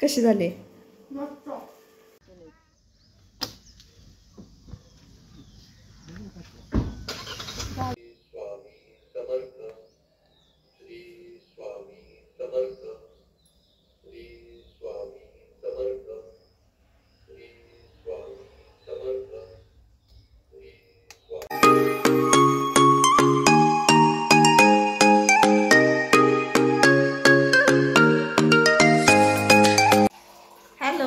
कशी झाली?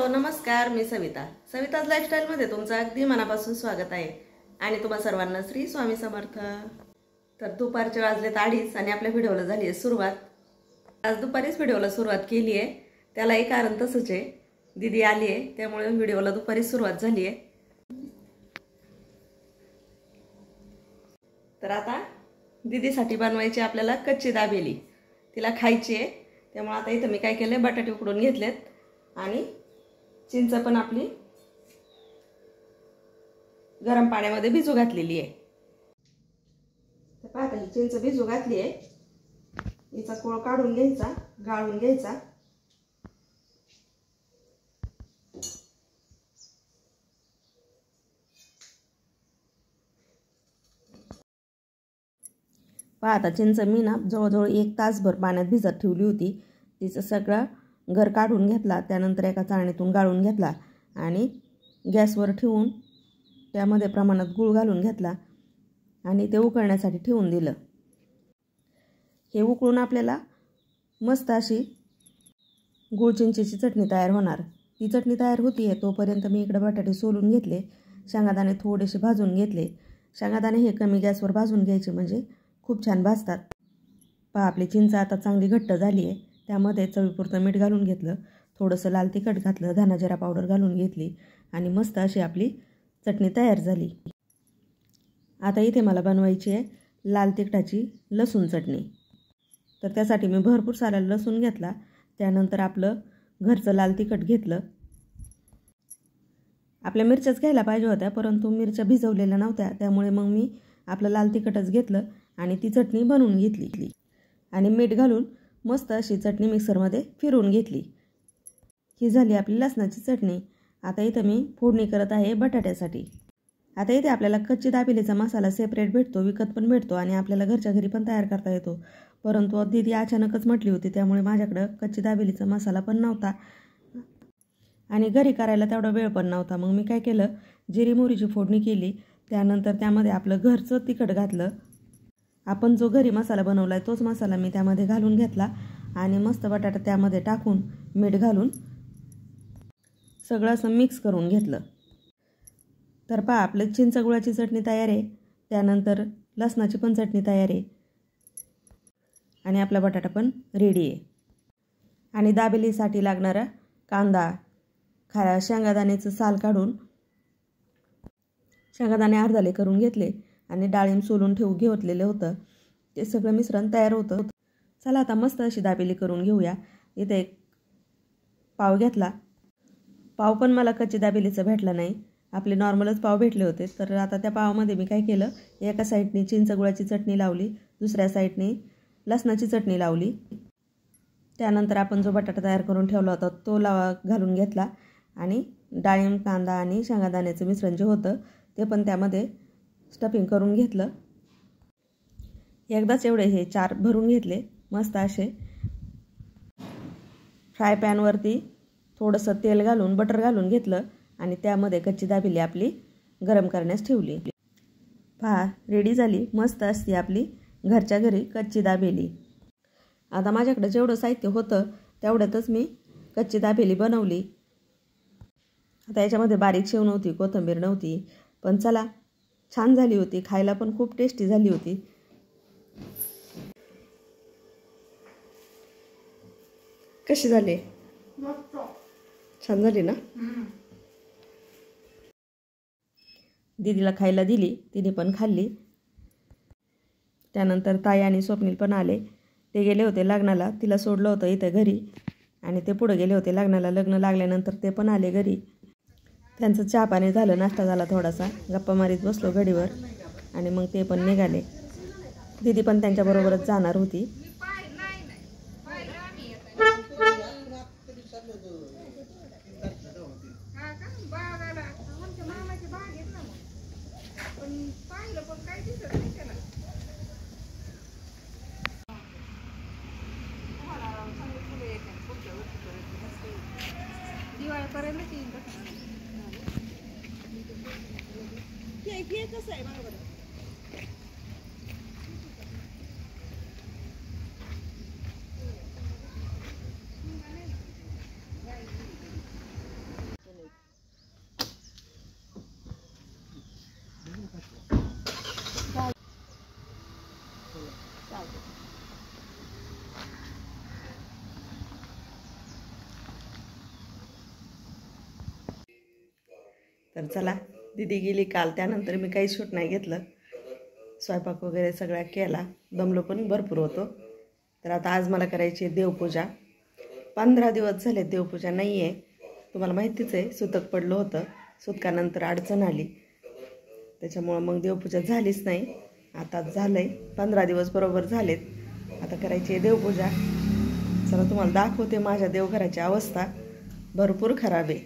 नमस्कार, मी सविताज लाईफस्टाईलमध्ये तुमचं अगदी मनापासून स्वागत आहे आणि तुम्हा सर्वांना श्री स्वामी समर्थ। तर दुपारचे वाजलेत 2:30 आणि आपल्या व्हिडिओला झाली आहे सुरुवात। आज दुपारीच व्हिडिओला सुरुवात केली आहे, त्याला एक कारण तसंच आहे, दीदी आली आहे त्यामुळे व्हिडिओला दुपारी सुरुवात झाली आहे। तर आता दीदीसाठी बनवायची आपल्याला कच्ची दाबेली, तिला खायची आहे। त्यामुळे आता इथं मी काय केले, बटाटे उकडून घेतलेत आणि चिंच पण आपली गरम पाण्यामध्ये भिजू घातलेली आहे। तर पाहता ही चिंच भिजू घातली आहे, हिचा कोळ काढून घ्यायचा, गाळून घ्यायचा। पाहता चिंच मी ना जवळजवळ 1 तासभर पाण्यात भिजत ठेवली होती। तिचं सगळं गर काढून घेतला, त्यानंतर एका चाळणीतून गाळून घेतला आणि गॅसवर ठेवून त्यामध्ये प्रमाणात गूळ घालून घेतला आणि ते उकळण्यासाठी ठेवून दिलं। हे उकळून आपल्याला मस्त अशी गूळ चिंचेची चटणी तयार होणार। ती चटणी तयार होतीये तोपर्यंत मी इकडे बटाटे सोलून घेतले, शेंगादाणे थोडेसे भाजून घेतले। शेंगादाणे हे कमी गॅसवर भाजून घ्यायचे म्हणजे खूप छान भाजतात। पहा आपली चिंच आता चांगली घट्ट झाली आहे, त्यामध्ये चवीपुरतं मीठ घालून घेतलं, थोडंसं लाल तिखट घातलं, धना जिरा पावडर घालून घेतली आणि मस्त अशी आपली चटणी तयार झाली। आता इथे मला बनवायची आहे लाल तिखटाची लसूण चटणी। तर त्यासाठी मी भरपूर सारा लसूण घेतला, त्यानंतर आपलं घरचं लाल तिखट घेतलं। आपल्या मिरच्याच घ्यायला पाहिजे होत्या, परंतु मिरच्या भिजवलेल्या नव्हत्या, त्यामुळे मग मी आपलं लाल तिखटच घेतलं आणि ती चटणी बनवून घेतली आणि मीठ घालून मस्त अशी चटणी मिक्सरमध्ये फिरवून घेतली। ही झाली आपली लसणाची चटणी। आता इथं मी फोडणी करत आहे बटाट्यासाठी। आता इथे आपल्याला कच्ची दाबेलीचा मसाला सेपरेट भेटतो, विकत पण भेटतो आणि आपल्याला घरच्या घरी पण तयार करता येतो। परंतु दीदी अचानकच म्हटली होती, त्यामुळे माझ्याकडे कच्ची दाबेलीचा मसाला पण नव्हता आणि घरी करायला तेवढा वेळ पण नव्हता। मग मी काय केलं, जिरी मोहरीची फोडणी केली, त्यानंतर त्यामध्ये आपलं घरचं तिखट घातलं। आपण जो घरी मसाला बनवलाय तोच मसाला मी त्यामध्ये घालून घेतला आणि मस्त बटाटा त्यामध्ये टाकून मीठ घालून सगळं असं मिक्स करून घेतलं। तर पहा आपलं चिंच गुळाची चटणी तयार आहे, त्यानंतर लसणाची पण चटणी तयार आहे आणि आपला बटाटा पण रेडी आहे। आणि दाबेलीसाठी लागणारा कांदा, शेंगादाण्याचं साल काढून शेंगादाणे अर्धाले करून घेतले आणि डाळिंब सोलून घेतलेलं होतं, ते सगळं मिश्रण तयार होतं। चला आता मस्त अशी दाबेली करून घेऊया। इथे एक पाव घेतला, पाव पण मला कच्ची दाबेलीचा भेटला नाही, आपले नॉर्मलच पाव भेटले होते। तर आता त्या पावामध्ये मी काय केलं, एका साईडने चिंच गुळाची चटणी लावली, दुसऱ्या साईडने लसणाची चटणी लावली। त्यानंतर आपण जो बटाटा तयार करून ठेवला होता तो घालून घेतला आणि डाळिंब, कांदा आणि शेंगादाण्याचं मिश्रण जे होतं ते पण त्यामध्ये स्टफिंग करून घेतलं। एकदाच एवढे हे 4 भरून घेतले मस्त असे। फ्राय पॅनवरती थोडंसं तेल घालून बटर घालून घेतलं आणि त्यामध्ये कच्ची दाबेली आपली गरम करण्यास ठेवली। पहा रेडी झाली मस्त असती आपली घरच्या घरी कच्ची दाबेली। आता माझ्याकडे जेवढं साहित्य होतं तेवढ्यातच मी कच्ची दाबेली बनवली। आता याच्यामध्ये बारीक शेव नव्हती, कोथिंबीर नव्हती, पण चला छान झाली होती, खायला पण खूप टेस्टी झाली होती। कशी झाली? छान झाली ना? दीदीला खायला दिली, तिने पण खाल्ली। त्यानंतर ताई आणि स्वप्नील पण आले, ते गेले होते लग्नाला, तिला सोडलं होतं इथे घरी आणि ते पुढे गेले होते लग्नाला। लग्न लागल्यानंतर ते पण आले घरी, त्यांचं चहा पाणी झालं, नाश्ता झाला, थोडासा गप्पा मारीत बसलो घडीवर आणि मग ते पण निघाले। दीदी पण त्यांच्याबरोबरच जाणार होती। कसं आहे बरोबर. तर चला, दीदी गेली काल, त्यानंतर मी काही शूट नाही घेतलं. स्वयंपाक वगैरे सगळा केला, दमलो पण भरपूर होतो. तर आता आज मला करायची आहे देवपूजा. 15 दिवस झाले देवपूजा नाही आहे. तुम्हाला माहितीच आहे, सुतक पडलं होतं, सुतकानंतर अडचण आली, त्याच्यामुळं मग देवपूजा झालीच नाही. आता झालं आहे, 15 दिवस बरोबर झालेत. आता करायची आहे देवपूजा. चला तुम्हाला दाखवते. माझ्या देवघराची अवस्था भरपूर खराब आहे.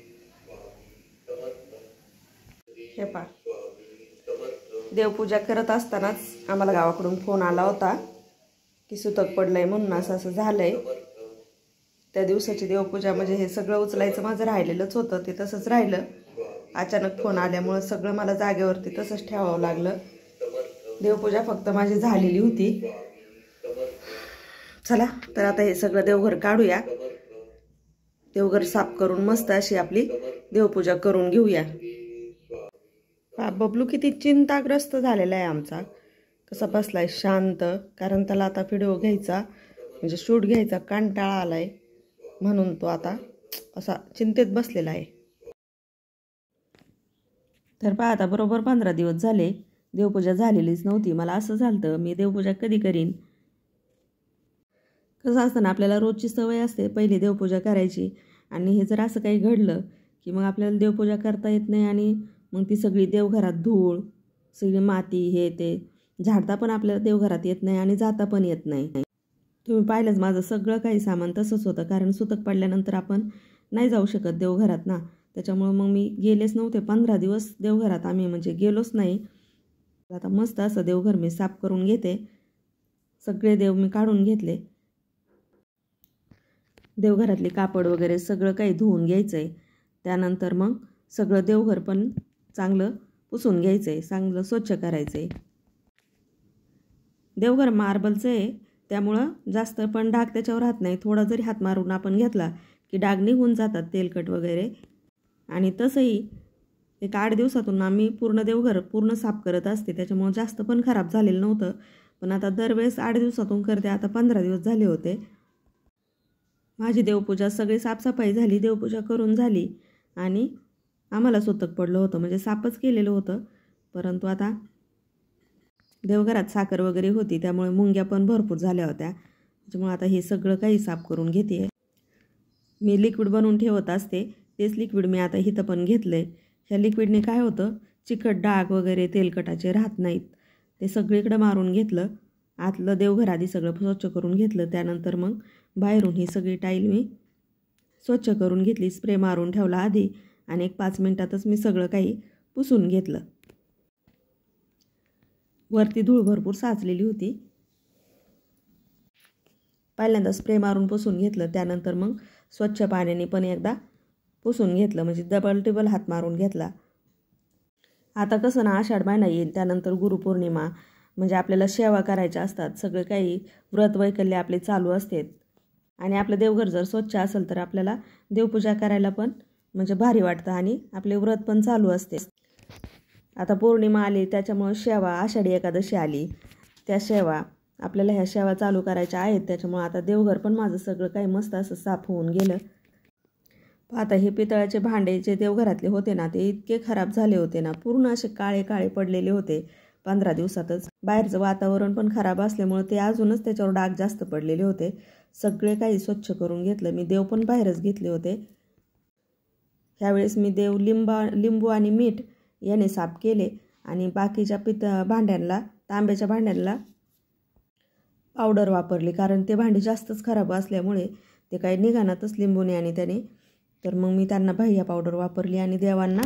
हे पहा, देवपूजा करत असतानाच आम्हाला गावाकडून फोन आला होता की सुतक पडलंय म्हणून असं झालंय. त्या दिवसाची देवपूजा म्हणजे हे सगळं उचलायचं माझं राहिलेलंच होतं, ते तसंच राहिलं. अचानक फोन आल्यामुळं सगळं मला जागेवरती तसंच ठेवावं लागलं. देवपूजा फक्त माझी झालेली होती. चला तर आता हे सगळं देवघर काढूया. देवघर साफ करून मस्त अशी आपली देवपूजा करून घेऊया. बबलू किती चिंताग्रस्त झालेला आहे आमचा. कसा बसलाय शांत, कारण त्याला आता व्हिडिओ घ्यायचा म्हणजे शूट घ्यायचा कंटाळा आलाय, म्हणून तो आता असा चिंतेत बसलेला आहे. तर पहा, आता बरोबर 15 दिवस झाले देवपूजा झालेलीच नव्हती. मला असं झालं मी देवपूजा कधी करीन. कसं असतं ना, आपल्याला रोजची सवय असते पहिली देवपूजा करायची, आणि हे जर असं काही घडलं की मग आपल्याला देवपूजा करता येत नाही, आणि मग ती सगळी देवघरात धूळ, सगळी माती, हे ते झाडता पण आपल्याला देवघरात येत नाही आणि जाता पण येत नाही. तुम्ही पाहिलंच माझं सगळं काही सामान तसंच होतं, कारण सुतक पडल्यानंतर आपण नाही जाऊ शकत देवघरात ना. त्याच्यामुळं मग मी गेलेच नव्हते 15 दिवस देवघरात, आम्ही म्हणजे गेलोच नाही. आता मस्त असं देवघर मी साफ करून घेते. सगळे देव मी काढून घेतले. देवघरातले कापड वगैरे सगळं काही धुवून घ्यायचं आहे. त्यानंतर मग सगळं देवघर पण चांगलं पुसून घ्यायचं आहे, चांगलं स्वच्छ करायचं आहे. देवघर मार्बलचं आहे, त्यामुळं जास्त पण डाग त्याच्यावर राहत नाही. थोडा जरी हात मारून आपण घेतला की डाग निघून जातात, तेलकट वगैरे. आणि तसंही 8 दिवसातून आम्ही पूर्ण देवघर पूर्ण साफ करत असते, त्याच्यामुळं जास्त पण खराब झालेलं नव्हतं. पण आता दरवेळेस 8 दिवसातून करते, आता 15 दिवस झाले होते. माझी देवपूजा सगळी साफसफाई झाली, देवपूजा करून झाली, आणि आम्हाला सुतक पडलं होतं, म्हणजे साफच केलेलं होतं. परंतु आता देवघरात साखर वगैरे होती, त्यामुळे मुंग्या पण भरपूर झाल्या होत्या. त्याच्यामुळे आता हे सगळं काही साफ करून घेते. मी लिक्विड बनवून ठेवत असते, तेच लिक्विड मी आता इथं पण घेतलं आहे. ह्या लिक्विडने काय होतं, चिकट डाग वगैरे तेलकटाचे राहत नाहीत. ते सगळीकडं मारून घेतलं. आतलं देवघर आधी सगळं स्वच्छ करून घेतलं. त्यानंतर मग बाहेरून ही सगळी टाईल मी स्वच्छ करून घेतली. स्प्रे मारून ठेवला आधी, आणि 5 मिनिटातच मी सगळं काही पुसून घेतलं. वरती धूळ भरपूर साचलेली होती. पहिल्यांदा स्प्रे मारून पुसून घेतलं, त्यानंतर मग स्वच्छ पाण्याने पण एकदा पुसून घेतलं, म्हणजे डबल हात मारून घेतला. आता कसं ना, आषाढ महिना येईल, त्यानंतर गुरुपौर्णिमा, म्हणजे आपल्याला सेवा करायच्या असतात. सगळे काही व्रत वैकल्य आपले चालू असतात, आणि आपलं देवघर जर स्वच्छ असेल तर आपल्याला देवपूजा करायला पण म्हणजे भारी वाटतं, आणि आपले व्रत पण चालू असते. आता पौर्णिमा आली, त्याच्यामुळे सेवा, आषाढी एकादशी आली, त्या सेवा आपल्याला ह्या सेवा चालू करायच्या आहेत. त्याच्यामुळे आता देवघर पण माझं सगळं काही मस्त असं साफ होऊन गेलं. आता हे पितळाचे भांडे जे देवघरातले होते ना, ते इतके खराब झाले होते ना, पूर्ण असे काळे काळे पडलेले होते 15 दिवसातच. बाहेरचं वातावरण पण खराब असल्यामुळे ते अजूनच त्याच्यावर डाग जास्त पडलेले होते. सगळे काही स्वच्छ करून घेतलं. मी देव पण बाहेरच घेतले होते. ह्यावेळेस मी देव लिंबू आणि मीठ याने साफ केले, आणि बाकीच्या भांड्यांना, तांब्याच्या भांड्यांना पावडर वापरली, कारण ते भांडी जास्तच खराब असल्यामुळे ते काही निघाणातच लिंबूने आणि त्याने. तर मग मी त्यांना भैया पावडर वापरली, आणि देवांना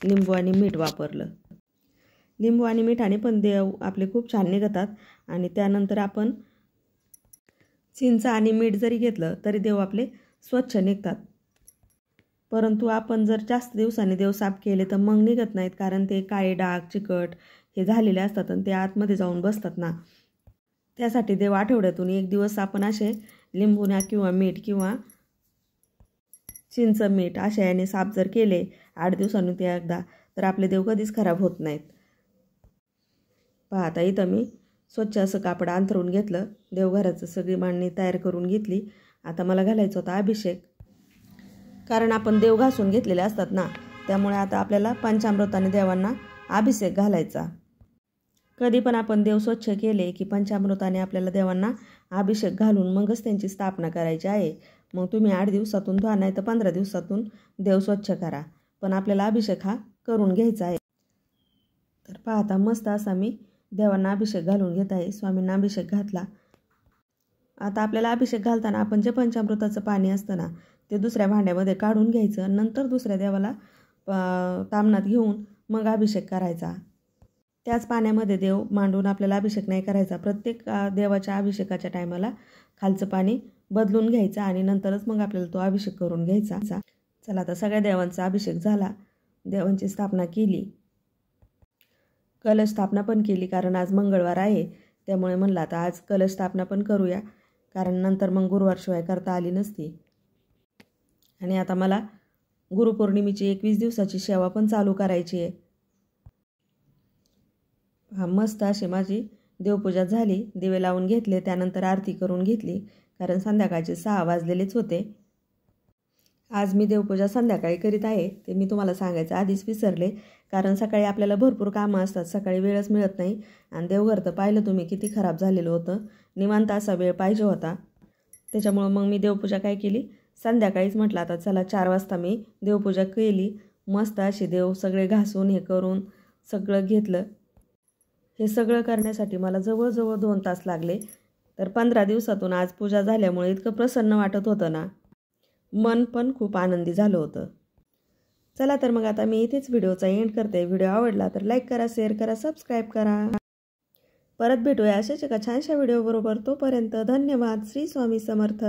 लिंबू आणि मीठ वापरलं. लिंबू आणि मिठाने पण देव आपले खूप छान निघतात. आणि त्यानंतर आपण चिंच आणि मीठ जरी घेतलं तरी देव आपले स्वच्छ निघतात. परंतु आपण जर जास्त दिवसांनी देव साफ केले तर मग निघत नाहीत, कारण ते काळे डाग चिकट हे झालेले असतात आणि ते आतमध्ये जाऊन बसतात ना. त्यासाठी देव आठवड्यातून एक दिवस आपण असे लिंबूना किंवा मीठ किंवा चिंच मीठ अशा याने साफ जर केले 8 दिवसांनी ते एकदा, तर आपले देव कधीच खराब होत नाहीत. पहा आता इथं मी स्वच्छ असं कापड अंथरून घेतलं, देवघराचं सगळी मांडणी तयार करून घेतली. आता मला घालायचा होता अभिषेक, कारण आपण देव घासून घेतलेले असतात ना, त्यामुळे आता आपल्याला पंचामृताने देवांना अभिषेक घालायचा. कधी पण आपण देव स्वच्छ केले की पंचामृताने आपल्याला देवांना अभिषेक घालून मगच त्यांची स्थापना करायची आहे. मग तुम्ही 8 दिवसातून धुवा, नाही तर 15 दिवसातून देव स्वच्छ करा, पण आपल्याला अभिषेक हा करून घ्यायचा आहे. तर पाहता मस्त असा मी देवांना अभिषेक घालून घेत आहे. स्वामींना अभिषेक घातला. आता आपल्याला अभिषेक घालताना आपण जे पंचामृताचं पाणी असतं ना, ते दुसऱ्या भांड्यामध्ये काढून घ्यायचं, नंतर दुसऱ्या देवाला तामणात घेऊन मग अभिषेक करायचा. त्याच पाण्यामध्ये देव मांडून आपल्याला अभिषेक नाही करायचा. प्रत्येक देवाच्या अभिषेकाच्या टायमाला खालचं पाणी बदलून घ्यायचं आणि नंतरच मग आपल्याला तो अभिषेक करून घ्यायचा. चला आता सगळ्या देवांचा अभिषेक झाला, देवांची स्थापना केली, कलश स्थापना पण केली, कारण आज मंगळवार आहे. त्यामुळे म्हणलं आता आज कलश स्थापना पण करूया, कारण नंतर मग गुरुवारशिवाय करता आली नसती. आणि आता मला गुरुपौर्णिमेची 21 दिवसाची सेवा पण चालू करायची आहे. मस्त अशी माझी देवपूजा झाली, दिवे लावून घेतले, त्यानंतर आरती करून घेतली, कारण संध्याकाळचे 6 वाजलेलेच होते. आज मी देवपूजा संध्याकाळी करीत आहे, ते मी तुम्हाला सांगायचं आधीच विसरले, कारण सकाळी आपल्याला भरपूर कामं असतात, सकाळी वेळच मिळत नाही. आणि देवघर तर पाहिलं तुम्ही किती खराब झालेलं होतं, निवांत असा वेळ पाहिजे होता. त्याच्यामुळं मग मी देवपूजा काय केली, संध्याकाळीच म्हटलं आता चला 4 वाजता मी देवपूजा केली. मस्त अशी देव सगळे घासून हे करून सगळं घेतलं. हे सगळं करण्यासाठी मला जवळजवळ 2 तास लागले. तर 15 दिवसातून आज पूजा झाल्यामुळे इतकं प्रसन्न वाटत होतं ना, मन पण खूप आनंदी झालं होतं. चला तर मग आता मी इथेच व्हिडिओचा एंड करते. व्हिडिओ आवडला तर लाईक करा, शेअर करा, सबस्क्राईब करा. परत भेटूया अशाच एका छानशा व्हिडिओबरोबर. तोपर्यंत धन्यवाद. श्री स्वामी समर्थ.